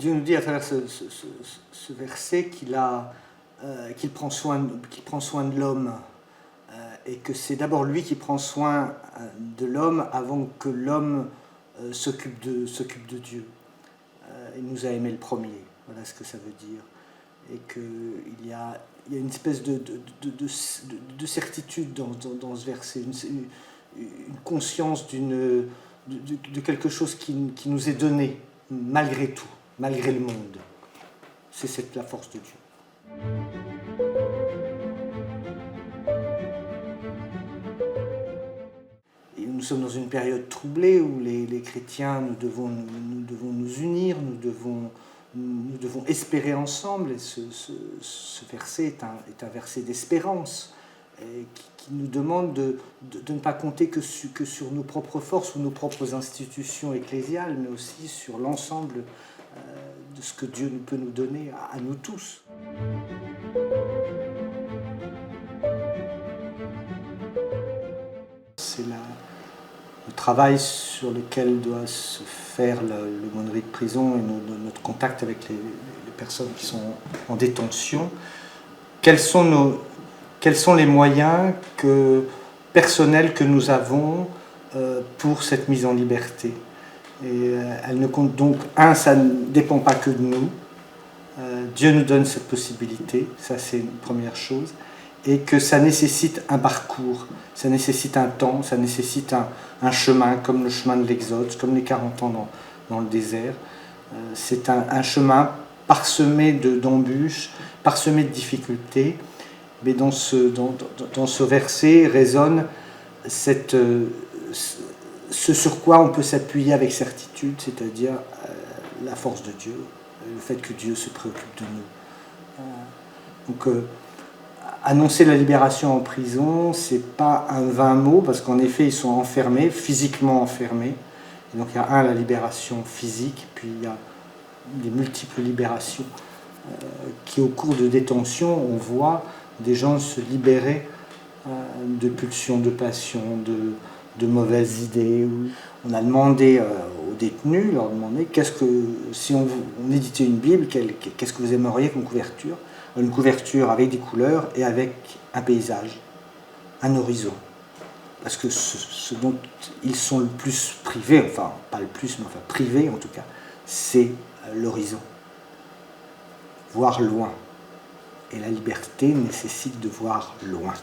Dieu nous dit à travers ce verset qu'il prend soin de l'homme, et que c'est d'abord lui qui prend soin de l'homme avant que l'homme s'occupe de Dieu. Il nous a aimé le premier, voilà ce que ça veut dire. Et qu'il y a une espèce de certitude dans ce verset, une conscience de quelque chose qui nous est donné, malgré tout, malgré le monde. C'est la force de Dieu. Et nous sommes dans une période troublée où les chrétiens, nous devons nous unir, nous devons espérer ensemble. Et ce verset est un verset d'espérance qui nous demande de ne pas compter que sur nos propres forces ou nos propres institutions ecclésiales, mais aussi sur l'ensemble de ce que Dieu peut nous donner à nous tous. C'est le travail sur lequel doit se faire l'aumônerie de prison et notre contact avec les personnes qui sont en détention. Quels sont les moyens personnels que nous avons pour cette mise en liberté? Et elle ne compte donc, ça ne dépend pas que de nous. Dieu nous donne cette possibilité, ça c'est une première chose, et que ça nécessite un parcours, ça nécessite un temps, ça nécessite un chemin, comme le chemin de l'Exode, comme les 40 ans dans le désert. C'est un chemin parsemé d'embûches, parsemé de difficultés, mais dans ce verset résonne ce sur quoi on peut s'appuyer avec certitude, c'est-à-dire la force de Dieu, le fait que Dieu se préoccupe de nous. Donc, annoncer la libération en prison, c'est pas un vain mot, parce qu'en effet, ils sont enfermés, physiquement enfermés. Et donc, il y a la libération physique, puis il y a des multiples libérations qui, au cours de détention, on voit des gens se libérer de pulsions, de passions, de mauvaises idées. On a demandé aux détenus, leur demandé si on éditait une Bible, qu'est-ce que vous aimeriez comme couverture? Une couverture avec des couleurs et avec un paysage, un horizon. Parce que ce dont ils sont le plus privés, enfin pas le plus, mais enfin privés en tout cas, c'est l'horizon. Voir loin. Et la liberté nécessite de voir loin.